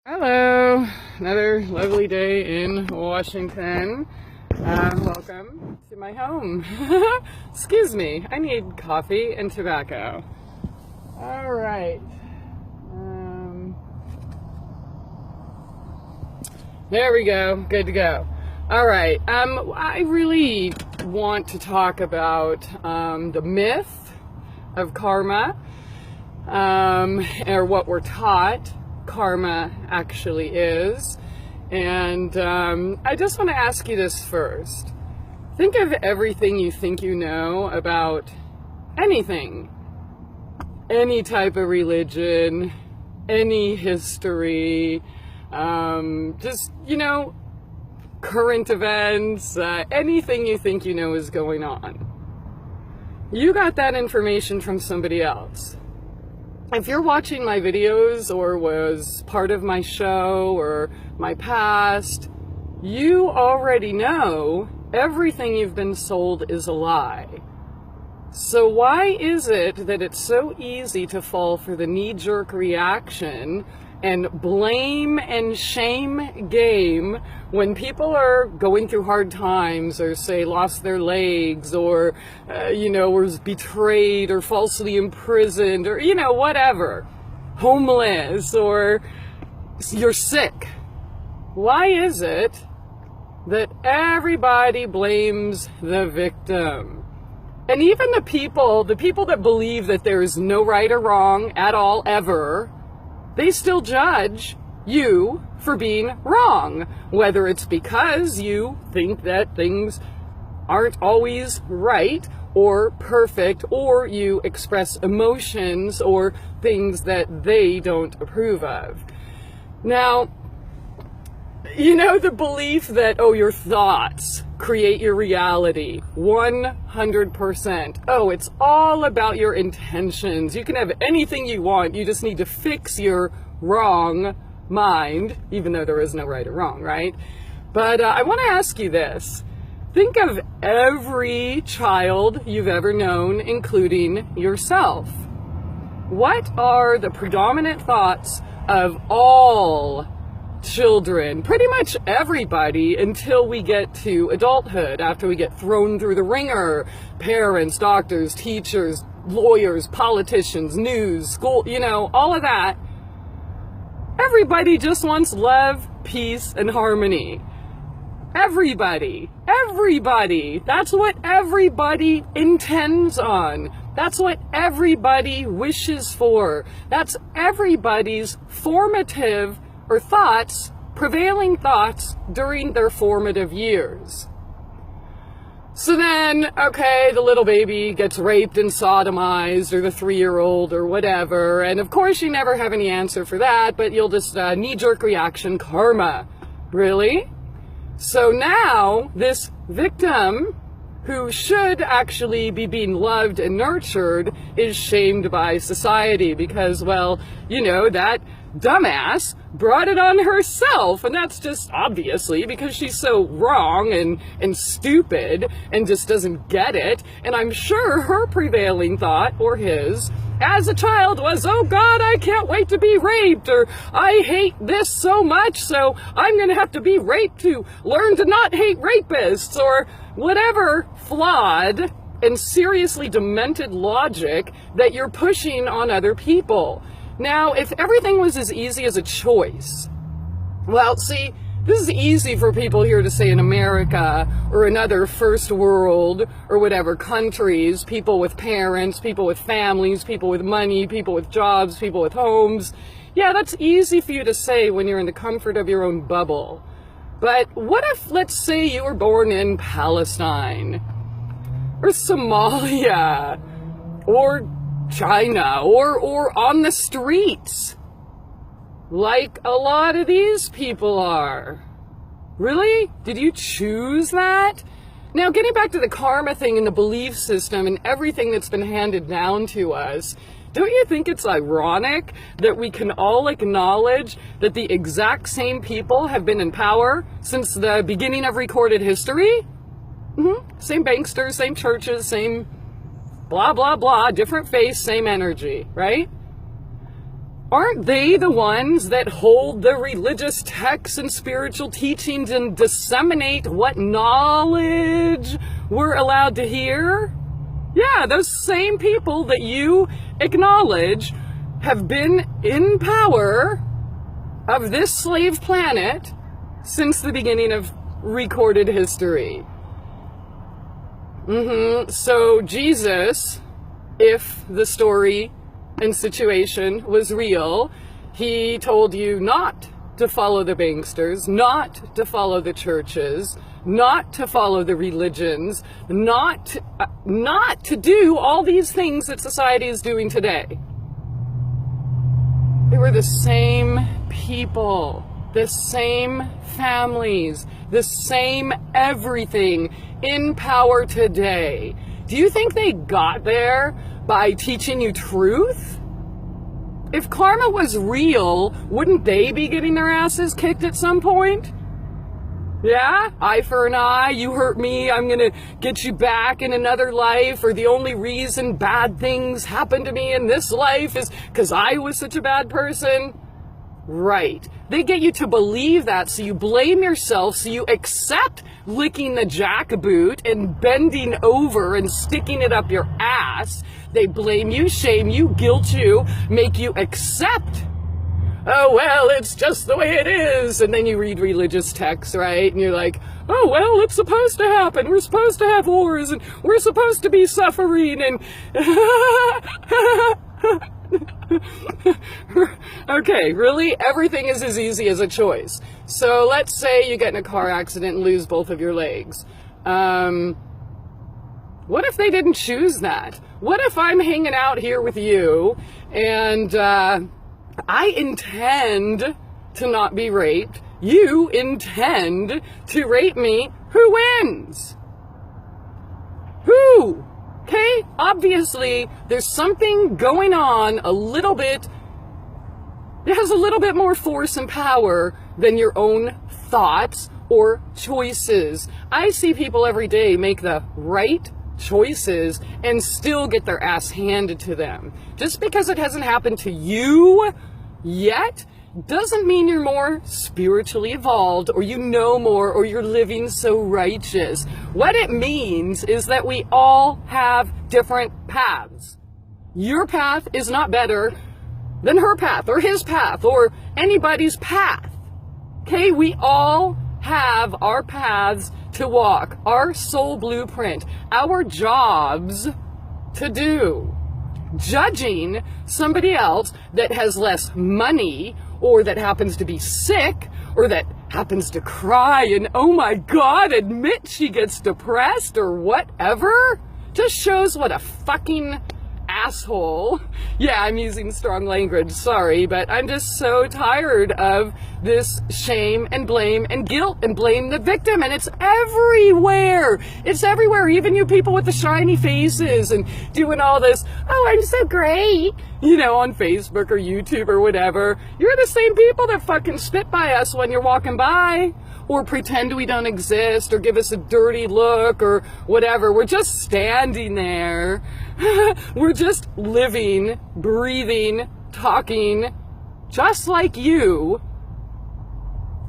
Hello, another lovely day in Washington. Welcome to my home. Excuse me, I need coffee and tobacco. All right. There we go, good to go. All right, I really want to talk about the myth of karma, or what we're taught karma actually is. And I just want to ask you this first. Think of everything you think you know about anything, any type of religion, any history, just, current events, anything you think you know is going on. You got that information from somebody else. If you're watching my videos or was part of my show or my past, you already know everything you've been sold is a lie. So why is it that it's so easy to fall for the knee-jerk reaction and blame and shame game when people are going through hard times, or say lost their legs, or was betrayed or falsely imprisoned, or whatever, homeless, or you're sick? Why is it that everybody blames the victim? And even the people that believe that there is no right or wrong at all ever, they still judge you for being wrong, whether it's because you think that things aren't always right or perfect, or you express emotions or things that they don't approve of. Now, the belief that, your thoughts create your reality, 100%. It's all about your intentions. You can have anything you want. You just need to fix your wrong mind, even though there is no right or wrong, right? But I want to ask you this. Think of every child you've ever known, including yourself. What are the predominant thoughts of all children, pretty much everybody, until we get to adulthood, after we get thrown through the ringer? Parents, doctors, teachers, lawyers, politicians, news, school, all of that. Everybody just wants love, peace, and harmony. Everybody. That's what everybody intends on. That's what everybody wishes for. That's everybody's formative or thoughts, prevailing thoughts during their formative years. So then, the little baby gets raped and sodomized, or the 3-year-old, or whatever, and of course you never have any answer for that, but you'll just knee-jerk reaction, karma. Really? So now, this victim, who should actually be being loved and nurtured, is shamed by society because, that dumbass brought it on herself, and that's just obviously because she's so wrong and stupid and just doesn't get it. And I'm sure her prevailing thought, or his, as a child was, oh God, I can't wait to be raped, or I hate this so much, so I'm gonna have to be raped to learn to not hate rapists, or whatever flawed and seriously demented logic that you're pushing on other people. Now, if everything was as easy as a choice, see, this is easy for people here to say in America or in other first world or whatever countries, people with parents, people with families, people with money, people with jobs, people with homes. Yeah, that's easy for you to say when you're in the comfort of your own bubble. But what if, let's say, you were born in Palestine, or Somalia, or China, or on the streets, like a lot of these people are? Really? Did you choose that? Now, getting back to the karma thing and the belief system and everything that's been handed down to us, don't you think it's ironic that we can all acknowledge that the exact same people have been in power since the beginning of recorded history? Same banksters, same churches, same blah, blah, blah, different face, same energy, right? Aren't they the ones that hold the religious texts and spiritual teachings and disseminate what knowledge we're allowed to hear? Yeah, those same people that you acknowledge have been in power of this slave planet since the beginning of recorded history. So Jesus, if the story and situation was real, he told you not to follow the banksters, not to follow the churches, not to follow the religions, not to do all these things that society is doing today. They were the same people, the same families, the same everything in power today. Do you think they got there by teaching you truth? If karma was real, wouldn't they be getting their asses kicked at some point? Yeah? Eye for an eye, you hurt me, I'm gonna get you back in another life, or the only reason bad things happen to me in this life is because I was such a bad person? Right. They get you to believe that, so you blame yourself, so you accept licking the jackboot and bending over and sticking it up your ass. They blame you, shame you, guilt you, make you accept, oh, well, it's just the way it is. And then you read religious texts, right? And you're like, oh, well, it's supposed to happen. We're supposed to have wars, and we're supposed to be suffering, and okay, really? Everything is as easy as a choice. So let's say you get in a car accident and lose both of your legs. What if they didn't choose that? What if I'm hanging out here with you and I intend to not be raped, you intend to rape me? Who wins? Who? Okay, obviously there's something going on a little bit, it has a little bit more force and power than your own thoughts or choices. I see people every day make the right choices and still get their ass handed to them. Just because it hasn't happened to you yet doesn't mean you're more spiritually evolved, or you know more, or you're living so righteous. What it means is that we all have different paths. Your path is not better than her path, or his path, or anybody's path. Okay, we all have our paths to walk, our soul blueprint, our jobs to do. Judging somebody else that has less money, or that happens to be sick, or that happens to cry and, oh my God, admit she gets depressed or whatever, just shows what a fucking asshole. Yeah, I'm using strong language, sorry, but I'm just so tired of this shame and blame and guilt and blame the victim, and it's everywhere. It's everywhere, even you people with the shiny faces and doing all this, oh, I'm so great, you know, on Facebook or YouTube or whatever. You're the same people that fucking spit by us when you're walking by, or pretend we don't exist, or give us a dirty look, or whatever. We're just standing there. We're just living, breathing, talking, just like you.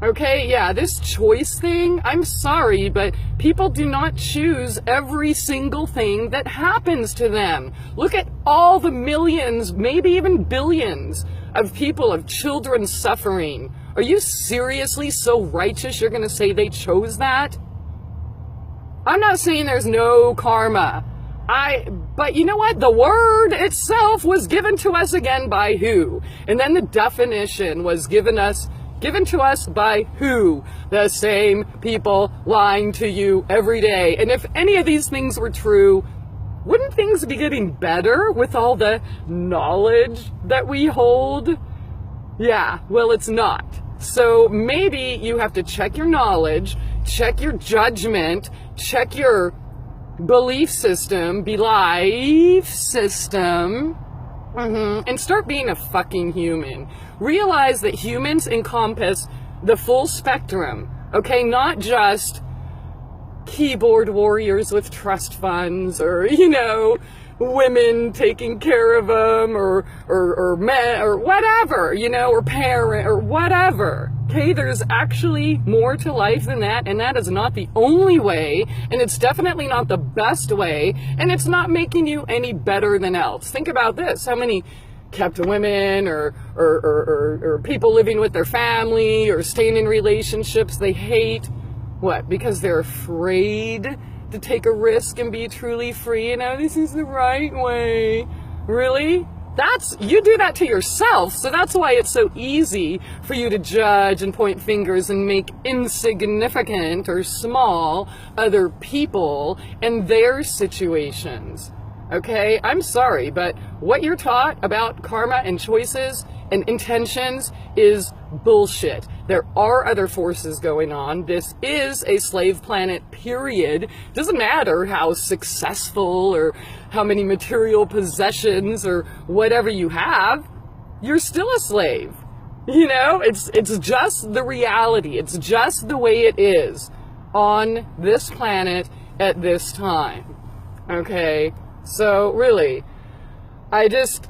Okay, yeah, this choice thing, I'm sorry, but people do not choose every single thing that happens to them. Look at all the millions, maybe even billions of people, of children suffering. Are you seriously so righteous you're going to say they chose that? I'm not saying there's no karma. But you know what? The word itself was given to us again by who? And then the definition was given to us by who? The same people lying to you every day. And if any of these things were true, wouldn't things be getting better with all the knowledge that we hold? Yeah, well, it's not. So maybe you have to check your knowledge, check your judgment, check your belief system, and start being a fucking human. Realize that humans encompass the full spectrum, okay? Not just keyboard warriors with trust funds, or, you know, women taking care of them, or men, or whatever, you know, or parent, or whatever. Okay, there's actually more to life than that, and that is not the only way, and it's definitely not the best way, and it's not making you any better than else. Think about this. How many kept women or people living with their family or staying in relationships they hate? What? Because they're afraid to take a risk and be truly free, and oh, this is the right way. Really? You do that to yourself, so that's why it's so easy for you to judge and point fingers and make insignificant or small other people and their situations. Okay? I'm sorry, but what you're taught about karma and choices and intentions is bullshit. There are other forces going on. This is a slave planet, period. Doesn't matter how successful or how many material possessions or whatever you have, you're still a slave. You know, it's just the reality. It's just the way it is on this planet at this time. Okay? So really, I just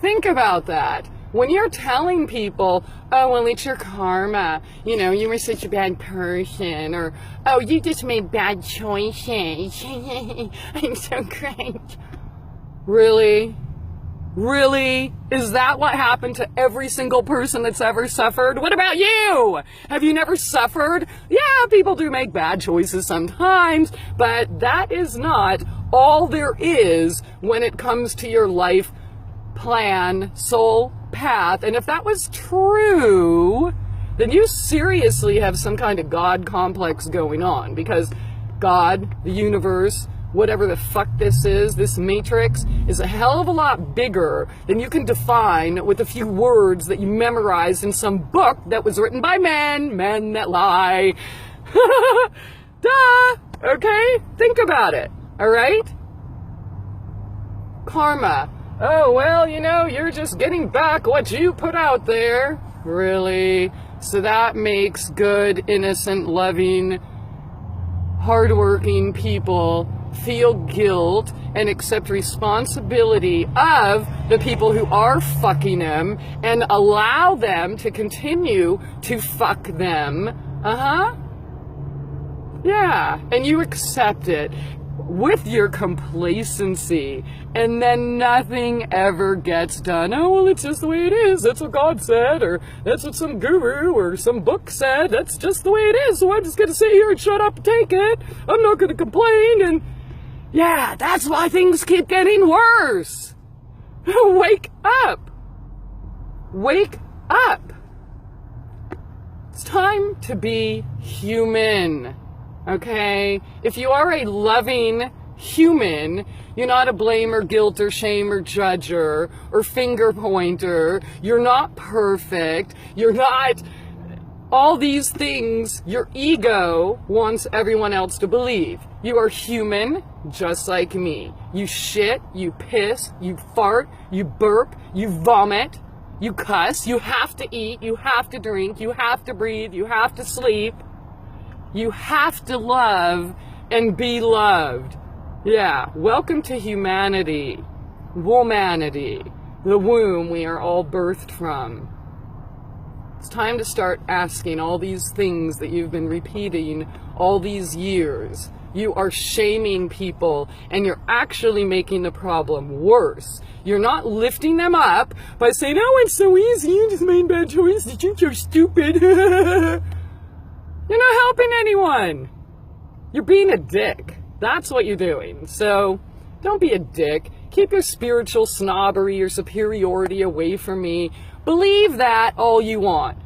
think about that. When you're telling people, oh, well, it's your karma, you know, you were such a bad person, or, oh, you just made bad choices, I'm so great. Really? Really? Is that what happened to every single person that's ever suffered? What about you? Have you never suffered? Yeah, people do make bad choices sometimes, but that is not all there is when it comes to your life plan, soul path. And if that was true, then you seriously have some kind of God complex going on, because God, the universe, whatever the fuck this is, this matrix, is a hell of a lot bigger than you can define with a few words that you memorized in some book that was written by men that lie. Duh! Okay? Think about it. All right? Karma. Oh, well, you know, you're just getting back what you put out there. Really? So that makes good, innocent, loving, hardworking people feel guilt and accept responsibility of the people who are fucking them and allow them to continue to fuck them. Yeah, and you accept it with your complacency, and then nothing ever gets done. Oh, well, it's just the way it is. That's what God said, or that's what some guru or some book said. That's just the way it is, so I'm just going to sit here and shut up and take it. I'm not going to complain, and yeah, that's why things keep getting worse. Wake up. Wake up. It's time to be human. Okay? If you are a loving human, you're not a blame or guilt or shame or judger or finger pointer. You're not perfect. You're not all these things your ego wants everyone else to believe. You are human, just like me. You shit, you piss, you fart, you burp, you vomit, you cuss, you have to eat, you have to drink, you have to breathe, you have to sleep. You have to love and be loved. Yeah, welcome to humanity. Womanity. The womb we are all birthed from. It's time to start asking all these things that you've been repeating all these years. You are shaming people, and you're actually making the problem worse. You're not lifting them up by saying, oh, it's so easy, you just made bad choices, you're so stupid. You're not helping anyone. You're being a dick. That's what you're doing. So don't be a dick. Keep your spiritual snobbery or superiority away from me. Believe that all you want.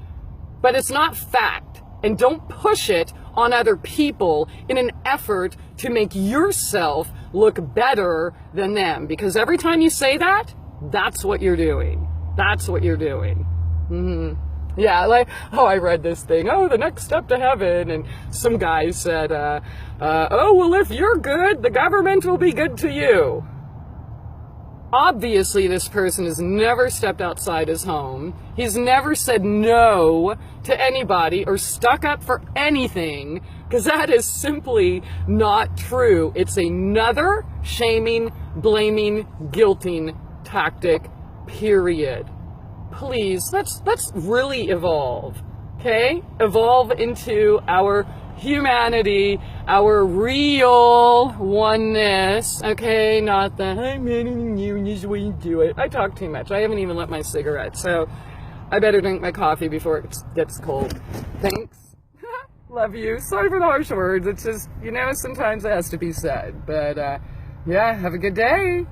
But it's not fact. And don't push it on other people in an effort to make yourself look better than them. Because every time you say that, that's what you're doing. That's what you're doing. Yeah, like, oh, I read this thing, oh, the next step to heaven, and some guy said, oh, well, if you're good, the government will be good to you. Obviously, this person has never stepped outside his home. He's never said no to anybody or stuck up for anything because that is simply not true. It's another shaming, blaming, guilting tactic, period. Please, let's really evolve, okay? Evolve into our humanity, our real oneness, okay? Not the, I'm editing you and this is the way you do it. I talk too much. I haven't even lit my cigarette, so I better drink my coffee before it gets cold. Thanks. Love you. Sorry for the harsh words. It's just, sometimes it has to be said. But, yeah, have a good day.